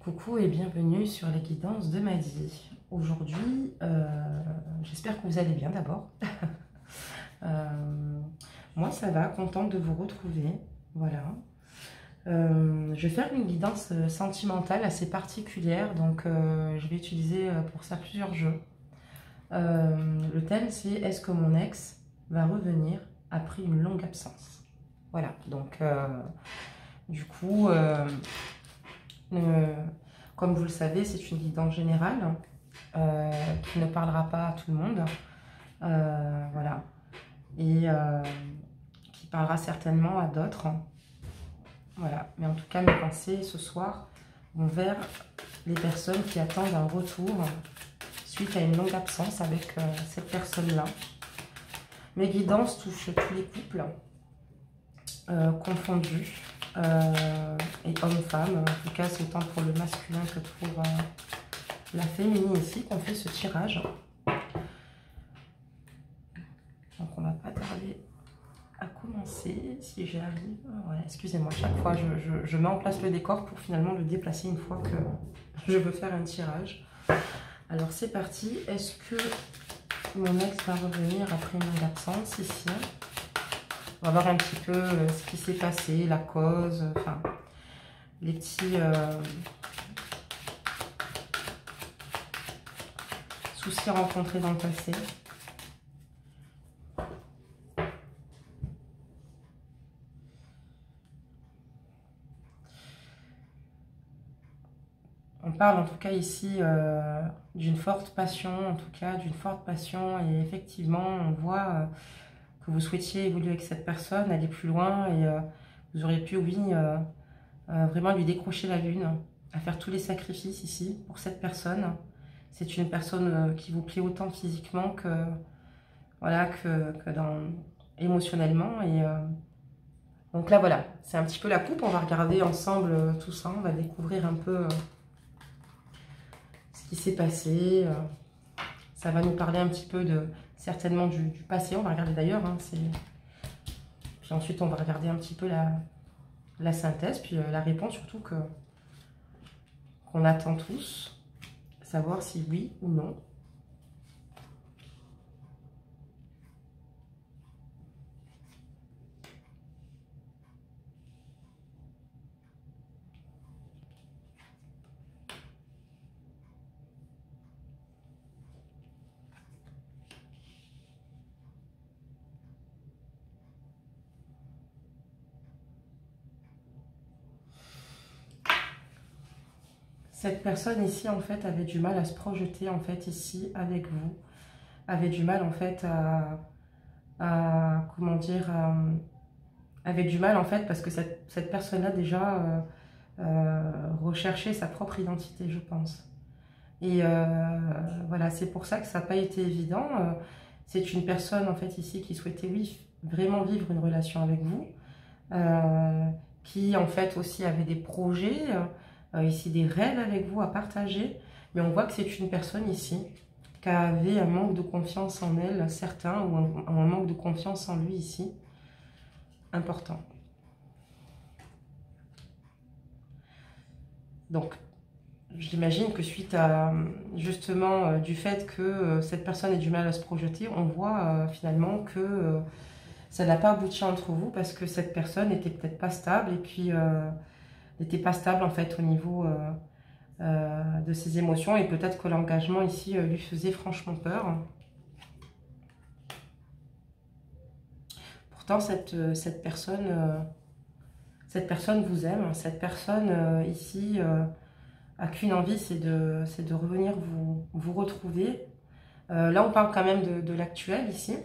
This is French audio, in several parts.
Coucou et bienvenue sur les guidances de Maddy. Aujourd'hui, j'espère que vous allez bien d'abord. Moi ça va, contente de vous retrouver. Voilà. Je vais faire une guidance sentimentale assez particulière, donc je vais utiliser pour ça plusieurs jeux. Le thème c'est: est-ce que mon ex va revenir après une longue absence? Voilà, donc du coup... comme vous le savez, c'est une guidance générale qui ne parlera pas à tout le monde, voilà, et qui parlera certainement à d'autres, voilà. Mais en tout cas, mes pensées ce soir vont vers les personnes qui attendent un retour suite à une longue absence avec cette personne-là. Mes guidances touchent tous les couples confondus. Et homme-femme, en tout cas c'est autant pour le masculin que pour la féminine ici qu'on fait ce tirage. Donc on va pas tarder à commencer, si j'y arrive. Voilà, excusez-moi, chaque fois je mets en place le décor pour finalement le déplacer une fois que je veux faire un tirage. Alors c'est parti. Est-ce que mon ex va revenir après une longue absence ici? On va voir un petit peu ce qui s'est passé, la cause, enfin, les petits soucis rencontrés dans le passé. On parle en tout cas ici d'une forte passion, et effectivement on voit... que vous souhaitiez évoluer avec cette personne, aller plus loin, et vous auriez pu, oui, vraiment lui décrocher la lune, à faire tous les sacrifices ici pour cette personne. C'est une personne qui vous plaît autant physiquement que, voilà, que émotionnellement. Et donc là, voilà, c'est un petit peu la coupe. On va regarder ensemble tout ça. On va découvrir un peu ce qui s'est passé. Ça va nous parler un petit peu de... certainement du passé, on va regarder d'ailleurs, hein, puis ensuite on va regarder un petit peu la synthèse, puis la réponse surtout qu'on attend tous, savoir si oui ou non. Cette personne ici, en fait, avait du mal à se projeter, en fait, ici, avec vous. Avait du mal, en fait, comment dire, avait du mal, en fait, parce que cette personne-là, déjà, recherchait sa propre identité, je pense. Et voilà, c'est pour ça que ça n'a pas été évident. C'est une personne, en fait, ici, qui souhaitait, oui, vraiment vivre une relation avec vous. Qui, en fait, aussi avait des projets... ici des rêves avec vous à partager, mais on voit que c'est une personne ici qui avait un manque de confiance en elle, certain, ou un manque de confiance en lui ici, important. Donc, j'imagine que suite à, justement, du fait que cette personne ait du mal à se projeter, on voit finalement que ça n'a pas abouti entre vous, parce que cette personne n'était peut-être pas stable, et puis... n'était pas stable en fait au niveau de ses émotions, et peut-être que l'engagement ici lui faisait franchement peur. Pourtant cette personne vous aime, cette personne ici a qu'une envie, c'est de revenir vous retrouver. Là on parle quand même de l'actuel ici.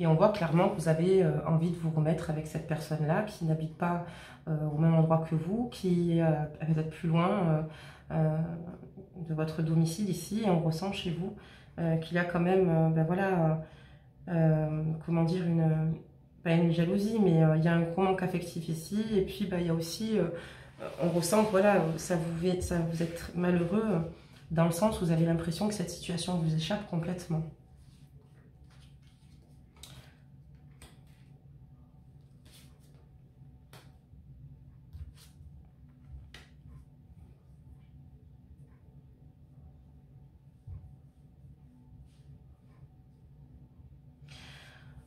Et on voit clairement que vous avez envie de vous remettre avec cette personne-là qui n'habite pas au même endroit que vous, qui est peut-être plus loin de votre domicile ici. Et on ressent chez vous qu'il y a quand même, ben voilà, comment dire, pas une jalousie, mais il y a un gros manque affectif ici. Et puis ben, il y a aussi, on ressent que voilà, ça vous êtes malheureux dans le sens où vous avez l'impression que cette situation vous échappe complètement.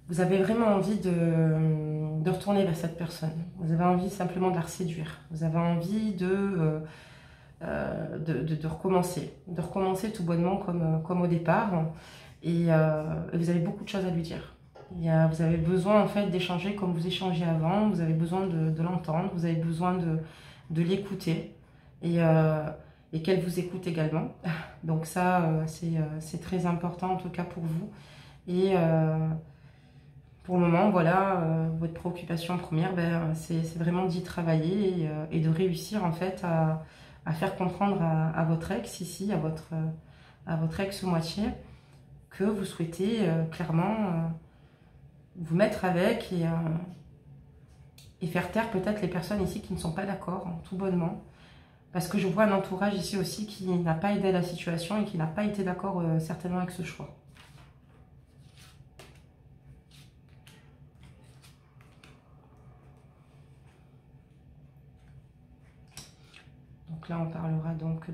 Vous avez vraiment envie de retourner vers cette personne. Vous avez envie simplement de la séduire. Vous avez envie de recommencer. De recommencer tout bonnement comme au départ. Et vous avez beaucoup de choses à lui dire. Vous avez besoin en fait d'échanger comme vous échangez avant. Vous avez besoin de l'entendre. Vous avez besoin de l'écouter. Et qu'elle vous écoute également. Donc ça, c'est très important en tout cas pour vous. Et pour le moment, voilà, votre préoccupation première, ben, c'est vraiment d'y travailler et de réussir en fait à faire comprendre à votre ex ici, à votre ex-moitié, que vous souhaitez clairement vous mettre avec et faire taire peut-être les personnes ici qui ne sont pas d'accord, hein, tout bonnement. Parce que je vois un entourage ici aussi qui n'a pas aidé la situation et qui n'a pas été d'accord certainement avec ce choix. Donc là, on parlera donc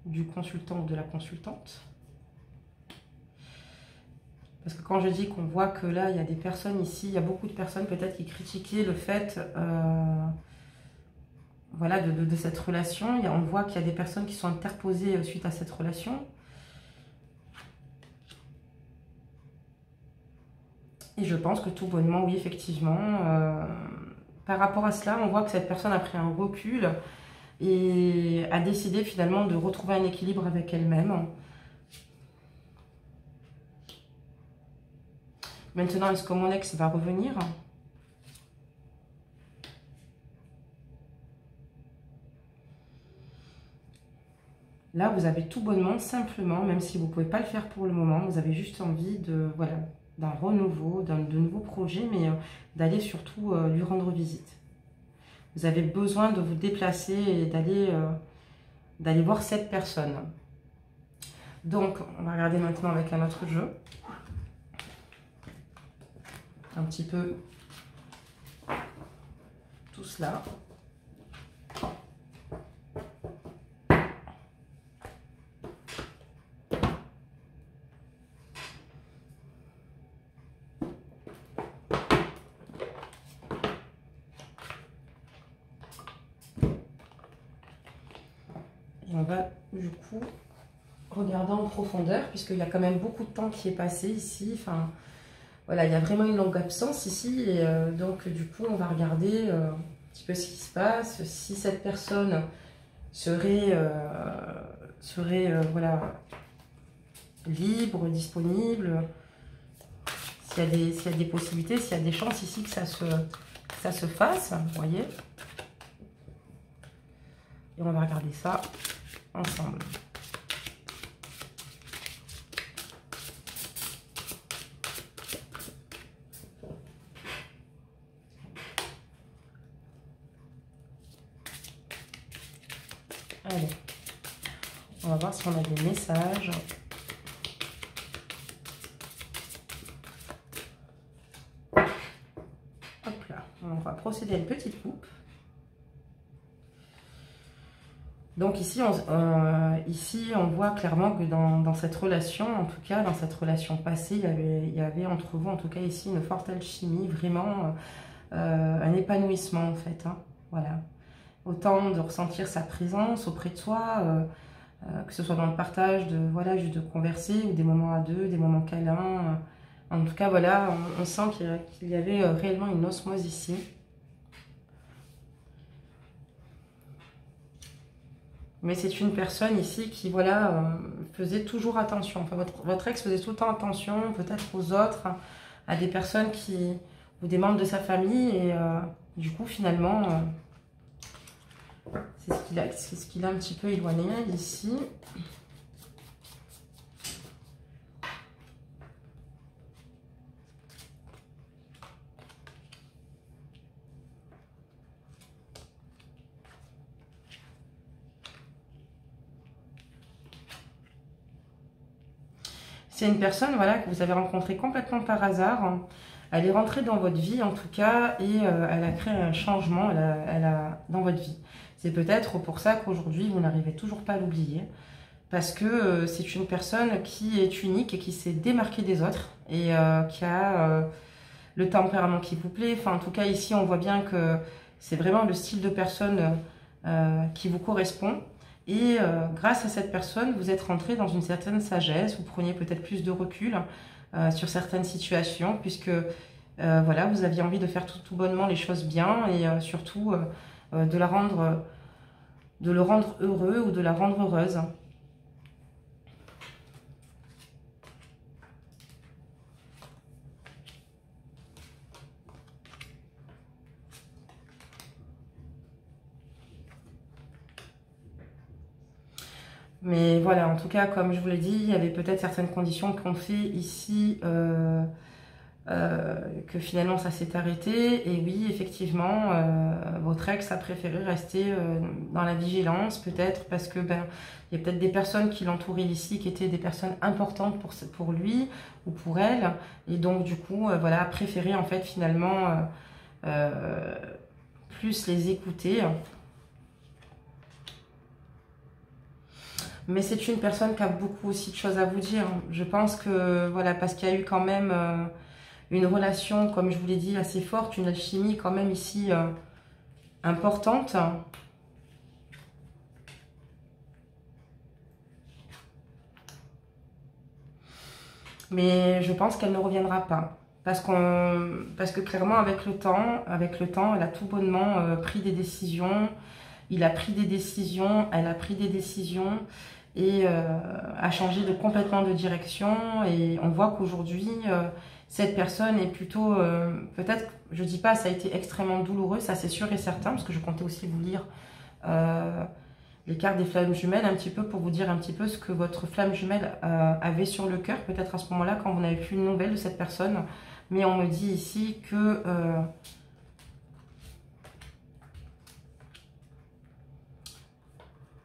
du consultant ou de la consultante. Parce que quand je dis qu'on voit que là, il y a des personnes ici, il y a beaucoup de personnes peut-être qui critiquaient le fait voilà, de cette relation. On voit qu'il y a des personnes qui sont interposées suite à cette relation. Et je pense que tout bonnement, oui, effectivement, par rapport à cela, on voit que cette personne a pris un recul et a décidé finalement de retrouver un équilibre avec elle-même. Maintenant, est-ce que mon ex va revenir? Là, vous avez tout bonnement, simplement, même si vous ne pouvez pas le faire pour le moment, vous avez juste envie de, voilà, d'un renouveau, de nouveaux projets, mais d'aller surtout lui rendre visite. Vous avez besoin de vous déplacer et d'aller voir cette personne. Donc, on va regarder maintenant avec un autre jeu. Un petit peu tout cela. Et on va du coup regarder en profondeur, puisqu'il y a quand même beaucoup de temps qui est passé ici. Enfin, voilà, il y a vraiment une longue absence ici. Et donc, du coup, on va regarder un petit peu ce qui se passe. Si cette personne serait voilà, libre, disponible, s'il y a des possibilités, s'il y a des chances ici que ça se fasse, vous voyez. Et on va regarder ça ensemble. Allez, on va voir si on a des messages. Hop là, on va procéder à une petite coupe. Donc ici, on voit clairement que dans cette relation, en tout cas dans cette relation passée, il y avait entre vous, en tout cas ici, une forte alchimie, vraiment un épanouissement en fait. Hein, voilà. Autant de ressentir sa présence auprès de soi, que ce soit dans le partage, voilà, juste de converser, ou des moments à deux, des moments câlins. En tout cas, voilà, on sent qu'il y avait réellement une osmose ici. Mais c'est une personne ici qui, voilà, faisait toujours attention. Enfin, votre ex faisait tout le temps attention, peut-être aux autres, hein, à des personnes ou des membres de sa famille. Et du coup, finalement, c'est ce qu'il a un petit peu éloigné ici. C'est une personne, voilà, que vous avez rencontrée complètement par hasard. Elle est rentrée dans votre vie, en tout cas, et elle a créé un changement dans votre vie. C'est peut-être pour ça qu'aujourd'hui, vous n'arrivez toujours pas à l'oublier. Parce que c'est une personne qui est unique et qui s'est démarquée des autres. Et qui a le tempérament qui vous plaît. Enfin, en tout cas, ici, on voit bien que c'est vraiment le style de personne qui vous correspond. Et grâce à cette personne, vous êtes rentré dans une certaine sagesse, vous preniez peut-être plus de recul sur certaines situations, puisque voilà, vous aviez envie de faire tout bonnement les choses bien et surtout de le rendre heureux ou de la rendre heureuse. Mais voilà, en tout cas, comme je vous l'ai dit, il y avait peut-être certaines conditions qui ont fait ici que finalement ça s'est arrêté. Et oui, effectivement, votre ex a préféré rester dans la vigilance, peut-être parce que il y a peut-être des personnes qui l'entouraient ici qui étaient des personnes importantes pour lui ou pour elle. Et donc, du coup, voilà, a préféré en fait finalement plus les écouter. Mais c'est une personne qui a beaucoup aussi de choses à vous dire. Je pense que, voilà, parce qu'il y a eu quand même une relation, comme je vous l'ai dit, assez forte, une alchimie quand même ici importante. Mais je pense qu'elle ne reviendra pas. Parce que clairement, avec le temps, elle a tout bonnement pris des décisions. Il a pris des décisions, elle a pris des décisions et a changé complètement de direction. Et on voit qu'aujourd'hui, cette personne est plutôt, peut-être, je dis pas, ça a été extrêmement douloureux, ça c'est sûr et certain, parce que je comptais aussi vous lire les cartes des flammes jumelles, un petit peu pour vous dire un petit peu ce que votre flamme jumelle avait sur le cœur, peut-être à ce moment-là, quand vous n'avez plus de nouvelles de cette personne. Mais on me dit ici que...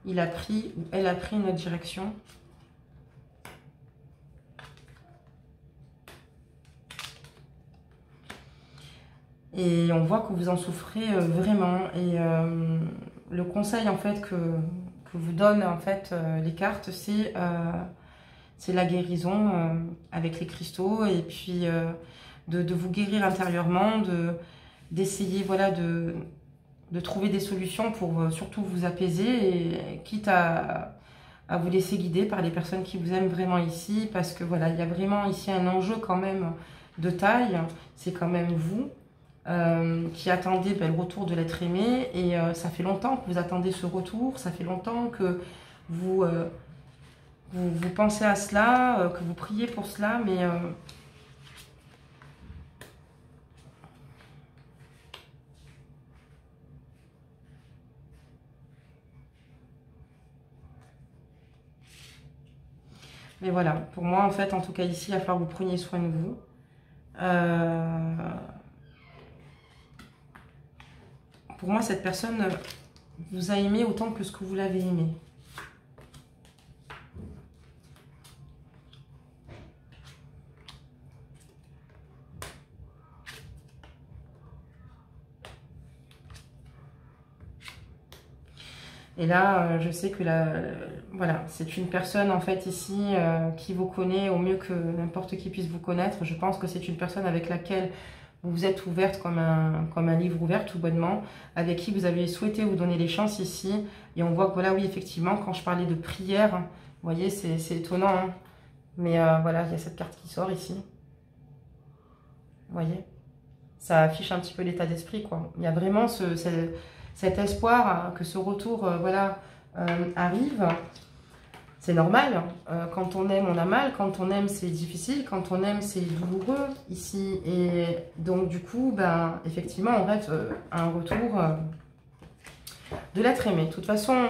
il a pris, ou elle a pris une autre direction. Et on voit que vous en souffrez vraiment. Et le conseil en fait que vous donnent en fait les cartes, c'est la guérison avec les cristaux. Et puis de vous guérir intérieurement, d'essayer voilà, de trouver des solutions pour surtout vous apaiser, et quitte à vous laisser guider par les personnes qui vous aiment vraiment ici, parce que voilà, il y a vraiment ici un enjeu quand même de taille. C'est quand même vous qui attendez le retour de l'être aimé, et ça fait longtemps que vous attendez ce retour, ça fait longtemps que vous pensez à cela, que vous priez pour cela, mais... Mais voilà, pour moi, en fait, en tout cas ici, il va falloir que vous preniez soin de vous. Pour moi, cette personne vous a aimé autant que ce que vous l'avez aimé. Et là, je sais que voilà, c'est une personne en fait ici qui vous connaît au mieux que n'importe qui puisse vous connaître. Je pense que c'est une personne avec laquelle vous vous êtes ouverte comme un livre ouvert tout bonnement, avec qui vous avez souhaité vous donner les chances ici. Et on voit que voilà, oui, effectivement, quand je parlais de prière, vous voyez, c'est étonnant, hein, mais voilà, il y a cette carte qui sort ici. Vous voyez, ça affiche un petit peu l'état d'esprit, quoi. Il y a vraiment cet espoir que ce retour voilà, arrive. C'est normal, quand on aime, on a mal, quand on aime, c'est difficile, quand on aime, c'est douloureux ici. Et donc, du coup, effectivement, on rêve un retour de l'être aimé. De toute façon,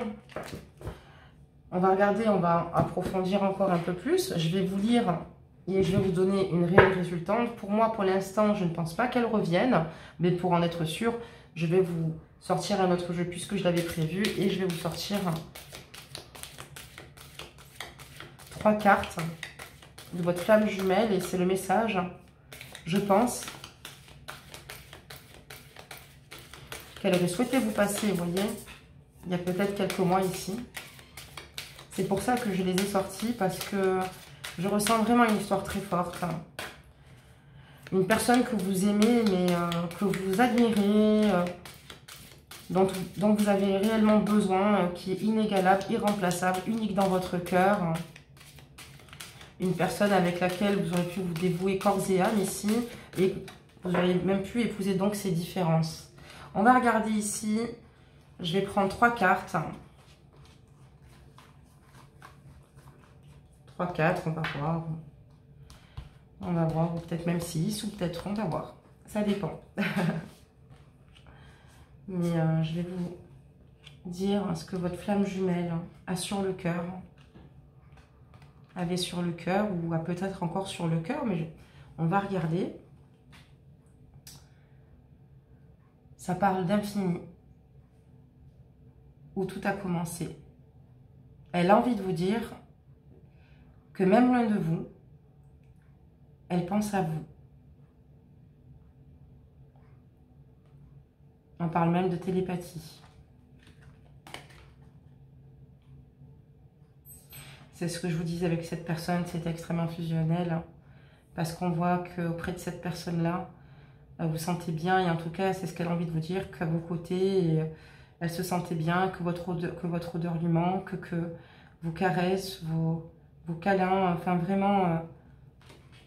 on va regarder, on va approfondir encore un peu plus. Je vais vous lire et je vais vous donner une réelle résultante. Pour moi, pour l'instant, je ne pense pas qu'elle revienne, mais pour en être sûr, je vais vous sortir un autre jeu puisque je l'avais prévu, et je vais vous sortir 3 cartes de votre flamme jumelle et c'est le message, je pense, qu'elle aurait souhaité vous passer, vous voyez, il y a peut-être quelques mois ici. C'est pour ça que je les ai sortis, parce que je ressens vraiment une histoire très forte. Une personne que vous aimez, mais que vous admirez, dont vous avez réellement besoin, qui est inégalable, irremplaçable, unique dans votre cœur. Une personne avec laquelle vous aurez pu vous dévouer corps et âme ici, et vous auriez même pu épouser donc ces différences. On va regarder ici, je vais prendre 3 cartes. 3, 4, on va voir. On va voir, ou peut-être même 6, ou peut-être on va voir. Ça dépend. Mais je vais vous dire ce que votre flamme jumelle a sur le cœur. Avait sur le cœur, ou a peut-être encore sur le cœur, mais on va regarder. Ça parle d'infini, où tout a commencé. Elle a envie de vous dire que même loin de vous, elle pense à vous. On parle même de télépathie. C'est ce que je vous disais avec cette personne, c'est extrêmement fusionnel. Parce qu'on voit qu'auprès de cette personne-là, vous sentez bien, et en tout cas, c'est ce qu'elle a envie de vous dire, qu'à vos côtés, elle se sentait bien, que votre odeur lui manque, que vos caresses, vos câlins, enfin vraiment,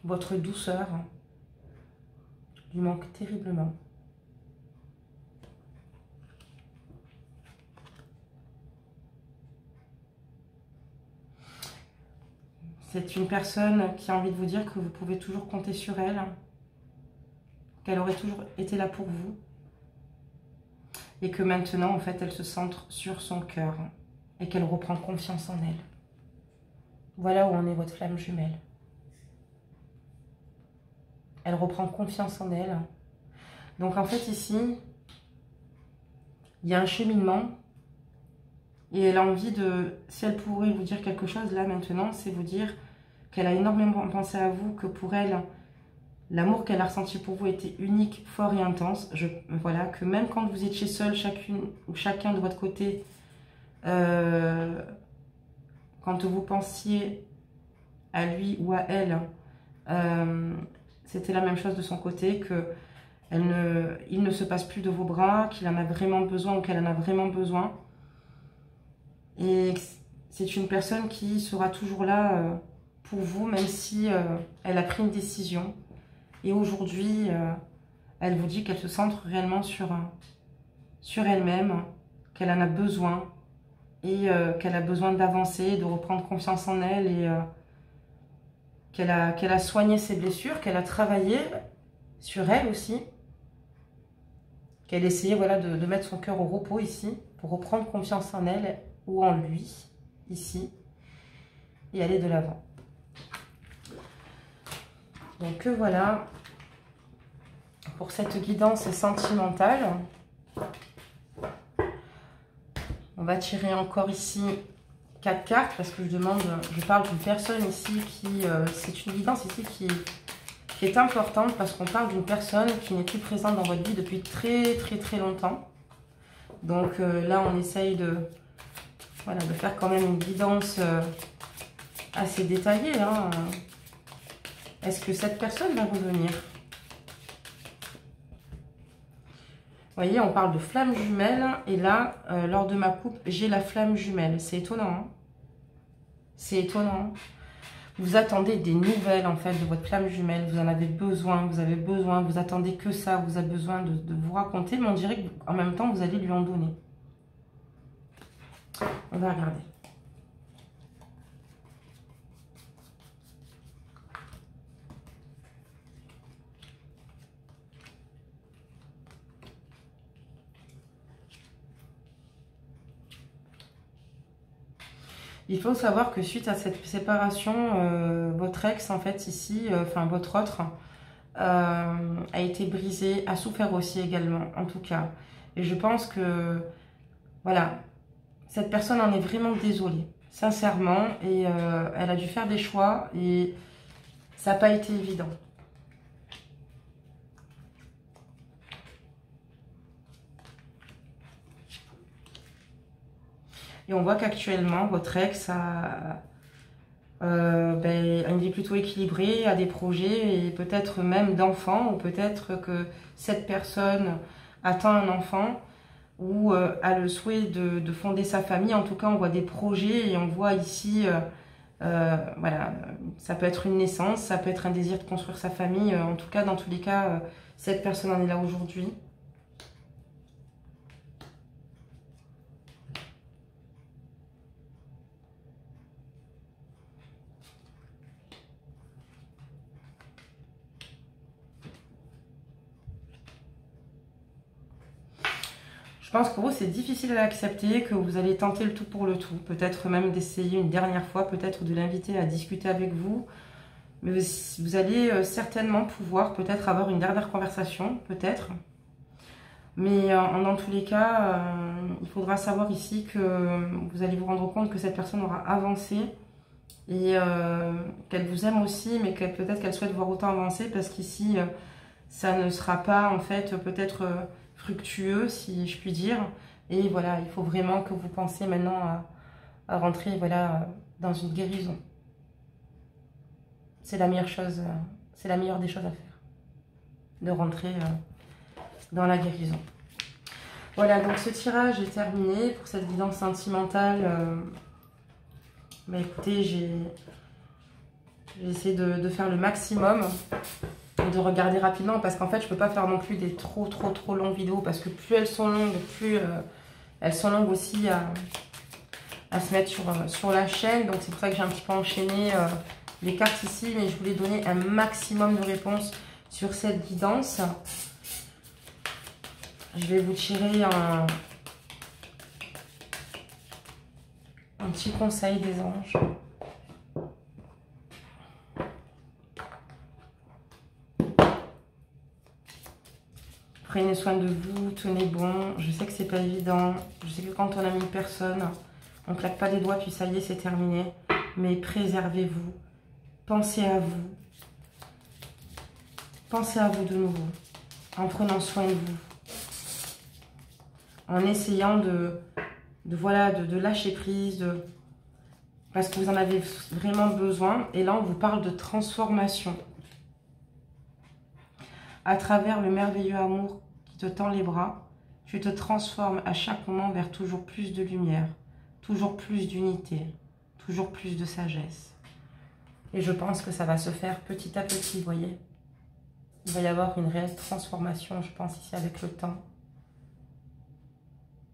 votre douceur lui manque terriblement. C'est une personne qui a envie de vous dire que vous pouvez toujours compter sur elle, qu'elle aurait toujours été là pour vous, et que maintenant, en fait, elle se centre sur son cœur et qu'elle reprend confiance en elle. Voilà où en est votre flamme jumelle. Elle reprend confiance en elle. Donc, en fait, ici, il y a un cheminement et elle a envie de... Si elle pourrait vous dire quelque chose, là, maintenant, c'est vous dire qu'elle a énormément pensé à vous, que pour elle, l'amour qu'elle a ressenti pour vous était unique, fort et intense. Voilà, que même quand vous étiez seul, chacune ou chacun de votre côté, quand vous pensiez à lui ou à elle, c'était la même chose de son côté, que il ne se passe plus de vos bras, qu'il en a vraiment besoin ou qu'elle en a vraiment besoin. Et c'est une personne qui sera toujours là pour vous, même si elle a pris une décision. Et aujourd'hui, elle vous dit qu'elle se centre réellement sur elle-même, qu'elle en a besoin et qu'elle a besoin d'avancer, de reprendre confiance en elle et qu'elle a soigné ses blessures, qu'elle a travaillé sur elle aussi, qu'elle essayait voilà, de mettre son cœur au repos ici pour reprendre confiance en elle ou en lui ici et aller de l'avant. Donc voilà pour cette guidance sentimentale. On va tirer encore ici 4 cartes parce que je parle d'une personne ici qui, c'est une guidance ici qui est importante parce qu'on parle d'une personne qui n'est plus présente dans votre vie depuis très très très longtemps. Donc là on essaye de faire quand même une guidance assez détaillée. Hein. Est-ce que cette personne va revenir? Vous voyez, on parle de flamme jumelle. Et là, lors de ma coupe, j'ai la flamme jumelle. C'est étonnant. Hein, c'est étonnant. Vous attendez des nouvelles, en fait, de votre flamme jumelle. Vous en avez besoin, vous avez besoin. Vous attendez que ça. Vous avez besoin de vous raconter. Mais on dirait qu'en même temps, vous allez lui en donner. On va regarder. Il faut savoir que suite à cette séparation, votre ex, en fait, ici, enfin votre autre, a été brisé, a souffert aussi également, en tout cas. Et je pense que, voilà, cette personne en est vraiment désolée, sincèrement. Et elle a dû faire des choix. Et Ça n'a pas été évident. Et on voit qu'actuellement, votre ex a une vie plutôt équilibrée, a des projets et peut-être même d'enfants, ou peut-être que cette personne attend un enfant ou a le souhait de fonder sa famille. En tout cas, on voit des projets et on voit ici, voilà, ça peut être une naissance, ça peut être un désir de construire sa famille. En tout cas, dans tous les cas, cette personne en est là aujourd'hui. Je pense que pour vous, c'est difficile à accepter, que vous allez tenter le tout pour le tout. Peut-être même d'essayer une dernière fois, peut-être de l'inviter à discuter avec vous. Mais vous allez certainement pouvoir peut-être avoir une dernière conversation, peut-être. Mais dans tous les cas, il faudra savoir ici que vous allez vous rendre compte que cette personne aura avancé et qu'elle vous aime aussi, mais que peut-être qu'elle souhaite voir autant avancer parce qu'ici, ça ne sera pas en fait peut-être fructueux, si je puis dire. Et voilà, il faut vraiment que vous pensiez maintenant à rentrer voilà, dans une guérison. C'est la meilleure chose, c'est la meilleure des choses à faire, de rentrer dans la guérison. Voilà, donc ce tirage est terminé pour cette guidance sentimentale. Bah écoutez, j'ai essayé de faire le maximum et de regarder rapidement parce qu'en fait, je ne peux pas faire non plus des trop longues vidéos parce que plus elles sont longues, plus elles sont longues aussi à se mettre sur la chaîne. Donc c'est pour ça que j'ai un petit peu enchaîné les cartes ici, mais je voulais donner un maximum de réponses sur cette guidance. Je vais vous tirer un petit conseil des anges. Prenez soin de vous, tenez bon. Je sais que c'est pas évident. Je sais que quand on a mis une personne, on claque pas des doigts puis ça y est, c'est terminé. Mais préservez-vous. Pensez à vous. Pensez à vous de nouveau. En prenant soin de vous. En essayant de lâcher prise, parce que vous en avez vraiment besoin. Et là, on vous parle de transformation. À travers le merveilleux amour qui te tend les bras, tu te transformes à chaque moment vers toujours plus de lumière, toujours plus d'unité, toujours plus de sagesse. Et je pense que ça va se faire petit à petit, vous voyez. Il va y avoir une réelle transformation, je pense, ici avec le temps.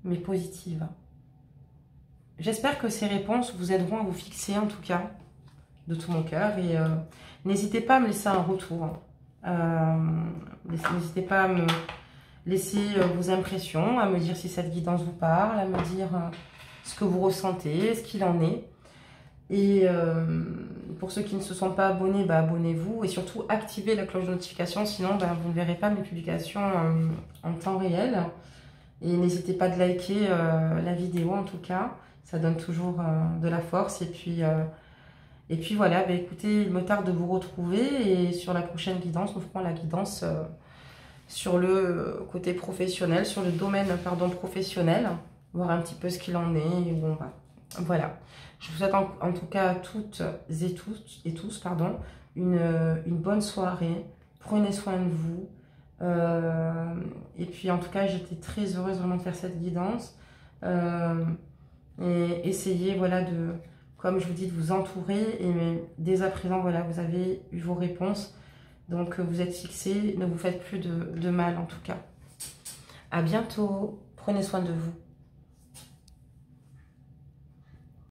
Mais positive. J'espère que ces réponses vous aideront à vous fixer, en tout cas, de tout mon cœur. Et n'hésitez pas à me laisser un retour. N'hésitez pas à me laisser vos impressions, à me dire si cette guidance vous parle, à me dire ce que vous ressentez, ce qu'il en est. Et pour ceux qui ne se sont pas abonnés, bah, abonnez-vous et surtout activez la cloche de notification, sinon bah, vous ne verrez pas mes publications en temps réel. Et n'hésitez pas de liker la vidéo en tout cas, ça donne toujours de la force. Et puis voilà, bah, écoutez, il me tarde de vous retrouver et sur la prochaine guidance, nous ferons la guidance sur le côté professionnel, sur le domaine pardon, professionnel, voir un petit peu ce qu'il en est et où on va. Voilà, je vous souhaite en tout cas à toutes et tous pardon, une bonne soirée, prenez soin de vous. Et puis en tout cas j'étais très heureuse vraiment de faire cette guidance et essayez voilà de, comme je vous dis, de vous entourer et dès à présent voilà vous avez eu vos réponses, donc vous êtes fixés, ne vous faites plus de mal en tout cas. À bientôt, prenez soin de vous.